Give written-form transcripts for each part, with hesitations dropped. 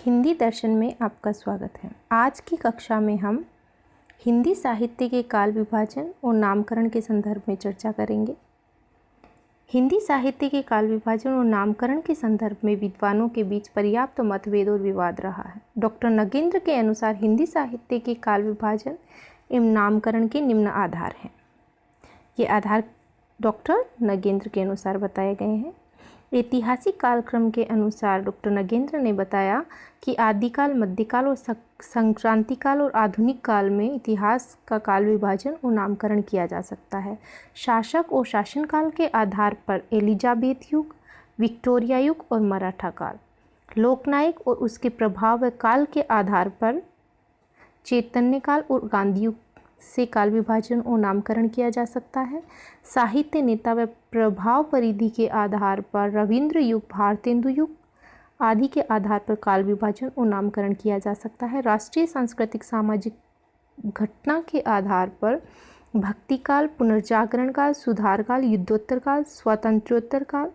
हिंदी दर्शन में आपका स्वागत है। आज की कक्षा में हम हिंदी साहित्य के काल विभाजन और नामकरण के संदर्भ में चर्चा करेंगे। हिंदी साहित्य के काल विभाजन और नामकरण के संदर्भ में विद्वानों के बीच पर्याप्त मतभेद और विवाद रहा है। डॉक्टर नगेंद्र के अनुसार हिंदी साहित्य के काल विभाजन एवं नामकरण के निम्न आधार हैं। ये आधार डॉक्टर नगेंद्र के अनुसार बताए गए हैं। ऐतिहासिक कालक्रम के अनुसार डॉक्टर नगेंद्र ने बताया कि आदिकाल, मध्यकाल और संक्रांति काल और आधुनिक काल में इतिहास का काल विभाजन और नामकरण किया जा सकता है। शासक और शासनकाल के आधार पर एलिजाबेथ युग, विक्टोरिया युग और मराठा काल, लोकनायक और उसके प्रभाव व काल के आधार पर चैतन्य काल और गांधी युग से काल विभाजन और नामकरण किया जा सकता है। साहित्य नेता व प्रभाव परिधि के आधार पर रविंद्र युग, भारतेंदु युग आदि के आधार पर काल विभाजन और नामकरण किया जा सकता है। राष्ट्रीय सांस्कृतिक सामाजिक घटना के आधार पर भक्ति काल, पुनर्जागरण काल, सुधार काल, युद्धोत्तर काल, स्वातंत्र्योत्तर काल।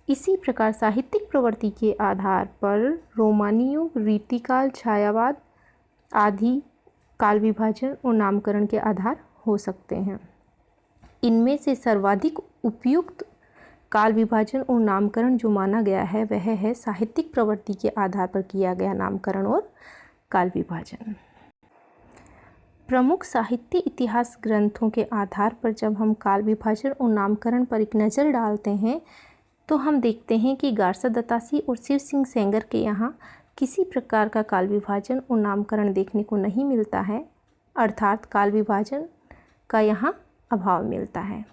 इसी प्रकार साहित्यिक प्रवृत्ति के आधार पर रोमानी युग, रीतिकाल, छायावाद आदि काल विभाजन और नामकरण के आधार हो सकते हैं। इनमें से सर्वाधिक उपयुक्त काल विभाजन और नामकरण जो माना गया है वह है साहित्यिक प्रवृत्ति के आधार पर किया गया नामकरण और काल विभाजन। प्रमुख साहित्य इतिहास ग्रंथों के आधार पर जब हम काल विभाजन और नामकरण पर एक नज़र डालते हैं तो हम देखते हैं कि गारसा दत्तासी और शिव सिंह सेंगर के यहाँ किसी प्रकार का काल विभाजन और नामकरण देखने को नहीं मिलता है, अर्थात काल विभाजन का यहाँ अभाव मिलता है।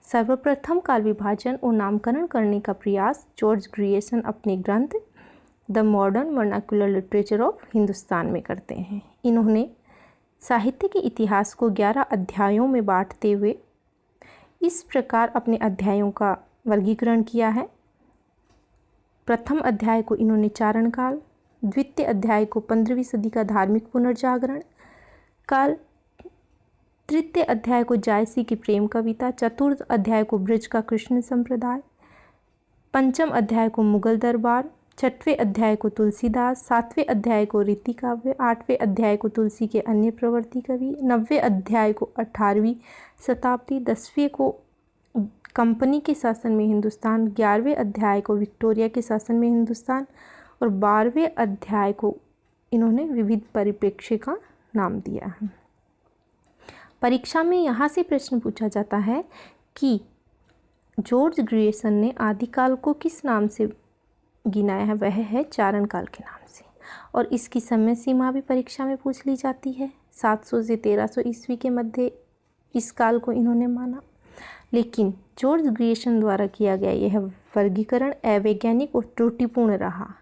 सर्वप्रथम काल विभाजन और नामकरण करने का प्रयास जॉर्ज ग्रियर्सन अपने ग्रंथ the modern vernacular literature of Hindustan में करते हैं। इन्होंने साहित्य के इतिहास को 11 अध्यायों में बांटते हुए इस प्रकार अपने अध्यायों का वर्गीकरण किया है। प्रथम अध्याय को इन्होंने चारण काल, द्वितीय अध्याय को 15वीं सदी का धार्मिक पुनर्जागरण काल, तृतीय अध्याय को जायसी की प्रेम कविता, चतुर्थ अध्याय को ब्रज का कृष्ण संप्रदाय, पंचम अध्याय को मुगल दरबार, छठवें अध्याय को तुलसीदास, सातवें अध्याय को रीति काव्य, आठवें अध्याय को तुलसी के अन्य प्रवर्ती कवि, 9वें अध्याय को 18वीं शताब्दी, 10वें को कंपनी के शासन में हिंदुस्तान, 11वें अध्याय को विक्टोरिया के शासन में हिंदुस्तान और 12वें अध्याय को इन्होंने विविध परिप्रेक्ष्य का नाम दिया है। परीक्षा में यहाँ से प्रश्न पूछा जाता है कि जॉर्ज ग्रियर्सन ने आदिकाल को किस नाम से गिनाया है, वह है चारण काल के नाम से, और इसकी समय सीमा भी परीक्षा में पूछ ली जाती है। 700 से 1300 ईस्वी के मध्य इस काल को इन्होंने माना, लेकिन जॉर्ज ग्रियर्सन द्वारा किया गया यह वर्गीकरण अवैज्ञानिक और त्रुटिपूर्ण रहा,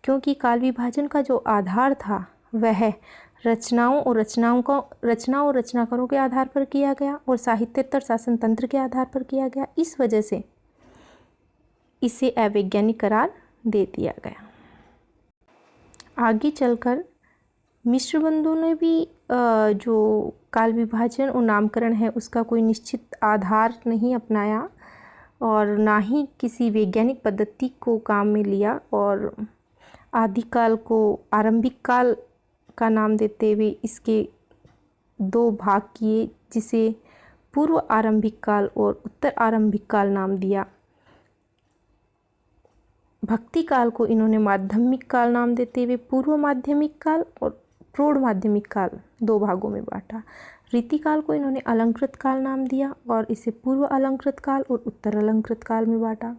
क्योंकि काल विभाजन का जो आधार था वह रचनाओं और रचनाकारों के आधार पर किया गया और साहित्येतर शासन तंत्र के आधार पर किया गया। इस वजह से इसे अवैज्ञानिक करार दे दिया गया। आगे चलकर मिश्र बंधुओं ने भी जो काल विभाजन और नामकरण है उसका कोई निश्चित आधार नहीं अपनाया और ना ही किसी वैज्ञानिक पद्धति को काम में लिया, और आदिकाल को आरंभिक काल का नाम देते हुए इसके 2 भाग किए, जिसे पूर्व आरंभिक काल और उत्तर आरंभिक काल नाम दिया। भक्ति काल को इन्होंने माध्यमिक काल नाम देते हुए पूर्व माध्यमिक काल और प्रौढ़ माध्यमिक काल 2 भागों में बांटा। रीतिकाल को इन्होंने अलंकृत काल नाम दिया और इसे पूर्व अलंकृत काल और उत्तर अलंकृत काल में बांटा।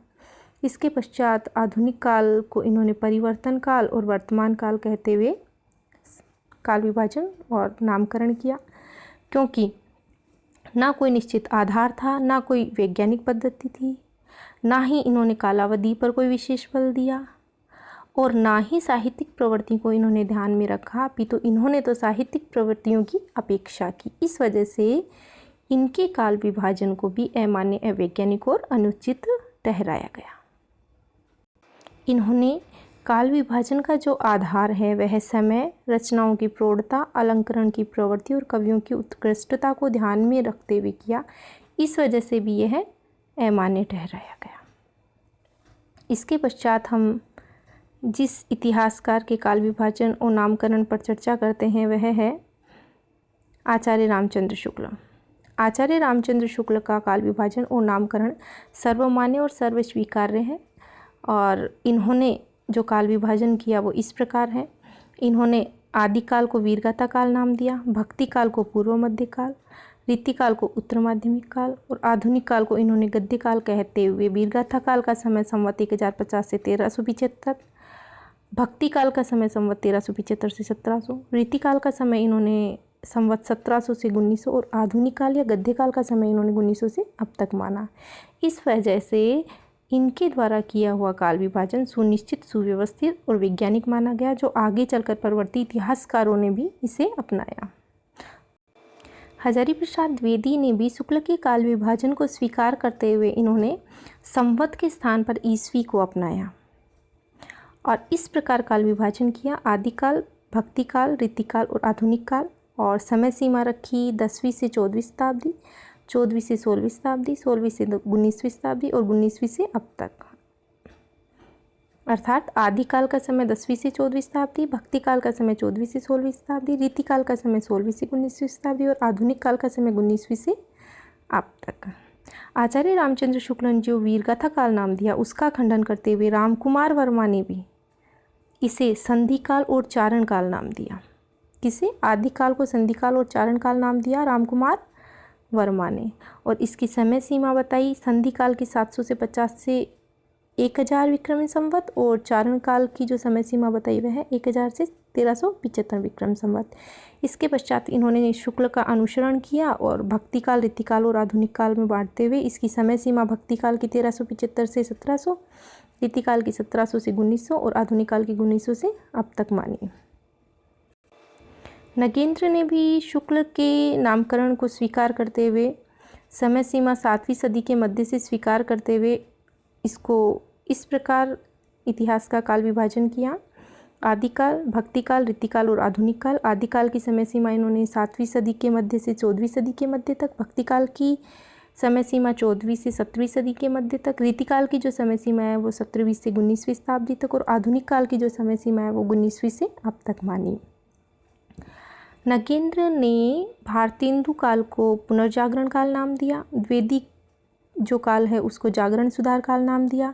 इसके पश्चात आधुनिक काल को इन्होंने परिवर्तन काल और वर्तमान काल कहते हुए काल विभाजन और नामकरण किया, क्योंकि ना कोई निश्चित आधार था, ना कोई वैज्ञानिक पद्धति थी, ना ही इन्होंने कालावधि पर कोई विशेष बल दिया और ना ही साहित्यिक प्रवृत्ति को इन्होंने ध्यान में रखा, अपितु इन्होंने तो साहित्यिक प्रवृत्तियों की अपेक्षा की। इस वजह से इनके काल विभाजन को भी अमान्य, अवैज्ञानिक और अनुचित ठहराया गया। इन्होंने काल विभाजन का जो आधार है वह समय, रचनाओं की प्रौढ़ता, अलंकरण की प्रवृत्ति और कवियों की उत्कृष्टता को ध्यान में रखते हुए किया। इस वजह से भी यह अमान्य ठहराया गया। इसके पश्चात हम जिस इतिहासकार के काल विभाजन और नामकरण पर चर्चा करते हैं वह है आचार्य रामचंद्र शुक्ल। आचार्य रामचंद्र शुक्ल का काल विभाजन और नामकरण सर्वमान्य और सर्वस्वीकार्य है और इन्होंने जो काल विभाजन किया वो इस प्रकार है। इन्होंने आदिकाल को वीरगाथा काल नाम दिया, भक्ति काल को पूर्व मध्य काल, रीतिकाल को उत्तर माध्यमिक काल और आधुनिक काल को इन्होंने गद्य काल कहते हुए वीरगाथा काल का समय संवत 1050 से 1375, भक्ति काल का समय संवत 1375 से 1700, रीतिकाल का समय इन्होंने संवत 1700 से 1900 और आधुनिक काल या गद्य काल का समय इन्होंने 1900 से अब तक माना। इस वजह से इनके द्वारा किया हुआ काल विभाजन सुनिश्चित, सुव्यवस्थित और वैज्ञानिक माना गया, जो आगे चलकर परवर्ती इतिहासकारों ने भी इसे अपनाया। हजारी प्रसाद द्विवेदी ने भी शुक्ल के काल विभाजन को स्वीकार करते हुए इन्होंने संवत के स्थान पर ईस्वी को अपनाया और इस प्रकार काल विभाजन किया। आदिकाल, भक्ति काल, रीतिकाल और आधुनिक काल और समय सीमा रखी 10वीं से 14वीं शताब्दी, 14वीं से 16वीं शताब्दी, 16वीं से 19वीं शताब्दी और 19वीं से अब तक। अर्थात आदिकाल का समय 10वीं से 14वीं शताब्दी, भक्ति काल का समय 14वीं से 16वीं शताब्दी, रीतिकाल का समय 16वीं से 19वीं शताब्दी और आधुनिक काल का समय 19वीं से अब तक। आचार्य रामचंद्र शुक्ल ने जो वीरगाथा काल नाम दिया उसका खंडन करते हुए रामकुमार वर्मा ने भी इसे संधिकाल और चारण काल नाम दिया। किसे? आदिकाल को संधिकाल और चारण काल नाम दिया रामकुमार वर्मा ने और इसकी समय सीमा बताई। संधिकाल की 700 से 50 से 1000 विक्रम संवत और चारण काल की जो समय सीमा बताई वह है 1000 से 1375 विक्रम संवत। इसके पश्चात इन्होंने शुक्ल का अनुसरण किया और भक्ति काल, रीतिकाल और आधुनिक काल में बांटते हुए इसकी समय सीमा भक्ति काल की 1375 से 1700, रीतिकाल की 1700 से 1900 और आधुनिक काल की 1900 से अब तक मानी। नगेंद्र ने भी शुक्ल के नामकरण को स्वीकार करते हुए समय सीमा 7वीं सदी के मध्य से स्वीकार करते हुए इसको इस प्रकार इतिहास का काल विभाजन किया। आदिकाल, भक्ति काल, रीतिकाल और आधुनिक काल। आदिकाल की समय सीमा इन्होंने 7वीं सदी के मध्य से 14वीं सदी के मध्य तक, भक्ति काल की समय सीमा 14वीं से 17वीं सदी के मध्य तक, रीतिकाल की जो समय सीमा है वो 17वीं से 19वीं शताब्दी तक और आधुनिक काल की जो समय सीमा है वो 19वीं से अब तक मानी। नगेंद्र ने भारतेंदु काल को पुनर्जागरण काल नाम दिया, वैदिक जो काल है उसको जागरण सुधार काल नाम दिया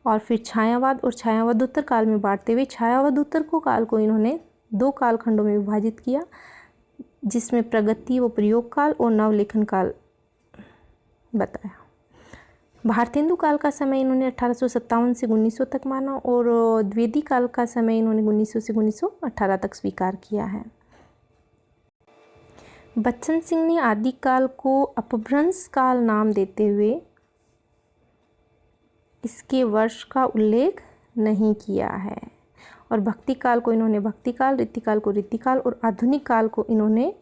और फिर छायावाद और छायावादोत्तर काल में बांटते हुए छायावादोत्तर को काल को इन्होंने 2 कालखंडों में विभाजित किया, जिसमें प्रगति व प्रयोग काल और नवलेखन काल बताया। भारतेंदु काल का समय इन्होंने 1857 से 1900 तक माना और द्विवेदी काल का समय इन्होंने 1900 से 1918 तक स्वीकार किया है। बच्चन सिंह ने आदिकाल को अपभ्रंश काल नाम देते हुए इसके वर्ष का उल्लेख नहीं किया है और भक्ति काल को इन्होंने भक्ति काल, रीतिकाल को रीतिकाल और आधुनिक काल को इन्होंने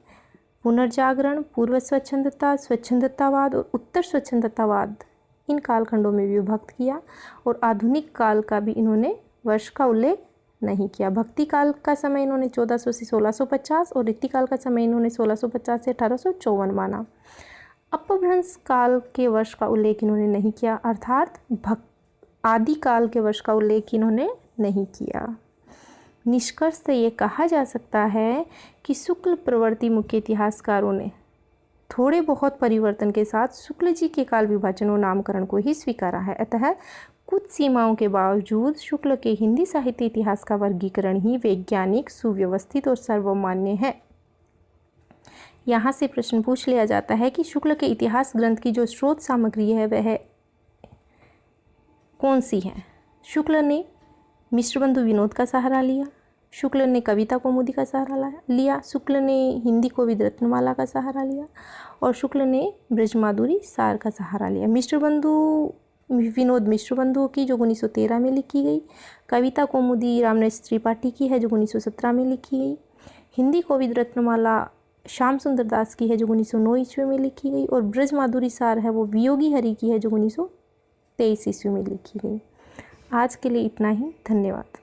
पुनर्जागरण, पूर्व स्वच्छंदता, स्वच्छंदतावाद और उत्तर स्वच्छंदतावाद इन कालखंडों में विभक्त किया और आधुनिक काल का भी इन्होंने वर्ष का उल्लेख नहीं किया। भक्ति काल का समय इन्होंने 1400 से 1650 और रीतिकाल का समय इन्होंने 1650 से 1854 माना। अपभ्रंश काल के वर्ष का उल्लेख इन्होंने नहीं किया, अर्थात आदिकाल के वर्ष का उल्लेख इन्होंने नहीं किया। निष्कर्ष से ये कहा जा सकता है कि शुक्ल प्रवर्ती मुख्य इतिहासकारों ने थोड़े बहुत परिवर्तन के साथ शुक्ल जी के काल विभाजन और नामकरण को ही स्वीकारा है। अतः कुछ सीमाओं के बावजूद शुक्ल के हिंदी साहित्य इतिहास का वर्गीकरण ही वैज्ञानिक, सुव्यवस्थित और सर्वमान्य है। यहाँ से प्रश्न पूछ लिया जाता है कि शुक्ल के इतिहास ग्रंथ की जो स्रोत सामग्री है वह कौन सी है। शुक्ल ने मिश्रबंधु विनोद का सहारा लिया, शुक्ल ने कविता कौमुदी का सहारा लिया, शुक्ल ने हिंदी कोविद रत्नमाला का सहारा लिया और शुक्ल ने ब्रजमाधुरी सार का सहारा लिया। मिश्रबंधु विनोद मिश्रबंधु की जो 1913 में लिखी गई, कविता कौमुदी रामनरेश त्रिपाठी की है जो 1917 में लिखी गई, हिंदी कोविद रत्नमाला श्याम सुंदर दास की है जो 1909 ईस्वी में लिखी गई और ब्रजमाधुरी सार है वो वियोगी हरि की है जो 1923 ईस्वी में लिखी गई। आज के लिए इतना ही, धन्यवाद।